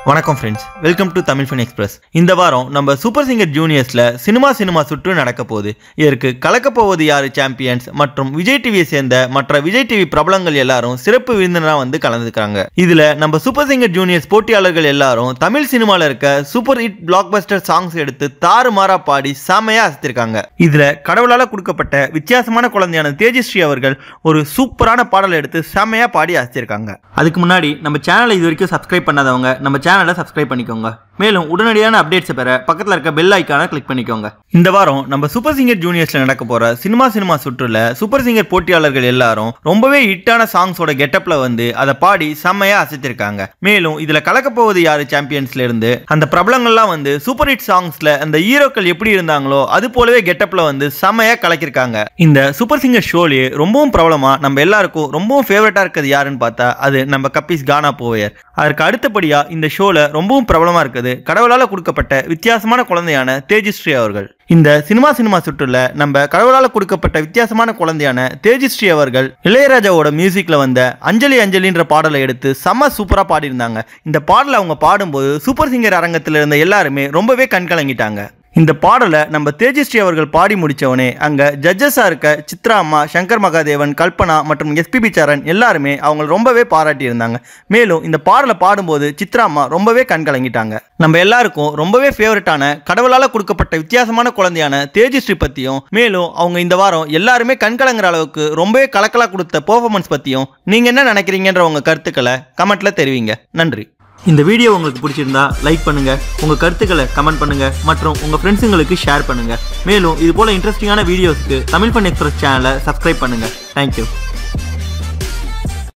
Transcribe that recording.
வணக்கம் friends, welcome to Tamil fun express. இந்த வாரம் நம்ம சூப்பர் சிங்கர் ஜூனியர்ஸில் சினிமா சுற்று நடக்க போகுது. இதற்கு கலக்கப்போவது யாரு சாம்பியன்ஸ் மற்றும் விஜய் டிவியை சேர்ந்த மற்ற விஜய் டிவி பிரபலங்கள் எல்லாரும் சிறப்பு விருந்தினராக வந்து கலந்துக்கிறாங்க. இதில் நம்ம சூப்பர் சிங்கர் ஜூனியர்ஸ் போட்டியாளர்கள் எல்லாரும் தமிழ் சினிமாவில் இருக்க super hit black Bastar songs எடுத்து தாறுமாறா பாடி செமையா அசத்திருக்காங்க. இதில் கடவுளால் கொடுக்கப்பட்ட வித்தியாசமான குழந்தையான தேஜஸ்ரீ அவர்கள் ஒரு சூப்பரான பாடல் எடுத்து செமையா பாடி அசத்திருக்காங்க. அதுக்கு முன்னாடி நம்ம சேனலை இது வரைக்கும் சப்ஸ்கிரைப் பண்ணாதவங்க நம்ம சேனலை சப்ஸ்கிரைப் பண்ணிக்கோங்க. மேலும் உடனடியான அப்டேட்ஸ் பெற பக்கத்தில் இருக்க பெல் ஐக்கானை கிளிக் பண்ணிக்கோங்க. இந்த வாரம் நம்ம சூப்பர் சிங்கர் ஜூனியர்ஸ்ல நடக்க போற சினிமா சுற்றுல சூப்பர் சிங்கர் போட்டியாளர்கள் எல்லாரும் ரொம்பவே ஹிட்டான சாங்ஸோட கெட்டப்ல வந்து அதை பாடி செம்மையா அசைத்திருக்காங்க. மேலும் இதுல கலக்கப்போவது யாரு சாம்பியன்ஸ்ல இருந்து அந்த பிரபலங்கள்லாம் வந்து சூப்பர் ஹிட் சாங்ஸ்ல அந்த ஹீரோக்கள் எப்படி இருந்தாங்களோ அது போலவே கெட்டப்ல வந்து செம்மையா கலக்கிருக்காங்க. இந்த சூப்பர் சிங்கர் ஷோலயே ரொம்பவும் பிரபலமா நம்ம எல்லாருக்கும் ரொம்பவும் ஃபேவரட்டா இருக்கிறது யாருன்னு பார்த்தா அது நம்ம கப்பீஸ் கானா போயர். அதற்கு அடுத்தபடியா இந்த ஷோல ரொம்பவும் பிரபலமா இருக்குது கடவுளால கொடுக்கப்பட்ட வித்தியாசமான குழந்தையான தேஜஸ்ரீ அவர்கள். இந்த சினிமா சுற்றுல நம்ம கடவுளால கொடுக்கப்பட்ட வித்தியாசமான குழந்தையான தேஜஸ்ரீ அவர்கள் இளையராஜாவோட மியூசிக்ல வந்த அஞ்சலின்ற பாடலை எடுத்து செம்ம சூப்பரா பாடியிருந்தாங்க. இந்த பாடலை அவங்க பாடும்போது சூப்பர் சிங்கர் அரங்கத்தில் இருந்த எல்லாருமே ரொம்பவே கண்கலங்கிட்டாங்க. இந்த பாடலை நம்ம தேஜஸ்ரீ அவர்கள் பாடி முடித்தவனே அங்கே ஜட்ஜஸாக இருக்க சித்ரா அம்மா, சங்கர் மகாதேவன், கல்பனா மற்றும் எஸ்பிபி சரண் எல்லாருமே அவங்க ரொம்பவே பாராட்டியிருந்தாங்க. மேலும் இந்த பாடலை பாடும்போது சித்ரா அம்மா ரொம்பவே கண்கலங்கிட்டாங்க. நம்ம எல்லாருக்கும் ரொம்பவே ஃபேவரட்டான கடவுளால் கொடுக்கப்பட்ட வித்தியாசமான குழந்தையான தேஜஸ்ரீ பற்றியும் மேலும் அவங்க இந்த வாரம் எல்லாருமே கண்கலங்குற அளவுக்கு ரொம்பவே கலக்கலாக கொடுத்த பெர்ஃபார்மன்ஸ் பற்றியும் நீங்கள் என்ன நினைக்கிறீங்கன்ற உங்கள் கருத்துக்களை கமெண்ட்டில் தெரிவிங்க. நன்றி. இந்த வீடியோ உங்களுக்கு பிடிச்சிருந்தா லைக் பண்ணுங்க, உங்க கருத்துக்களை கமெண்ட் பண்ணுங்க மற்றும் உங்க ஃப்ரெண்ட்ஸுங்களுக்கு ஷேர் பண்ணுங்க. மேலும் இது போல இன்ட்ரெஸ்டிங்கான வீடியோஸ்க்கு தமிழ் ஃபன் எக்ஸ்பிரஸ் சேனலை சப்ஸ்கிரைப் பண்ணுங்க. தேங்க்யூ.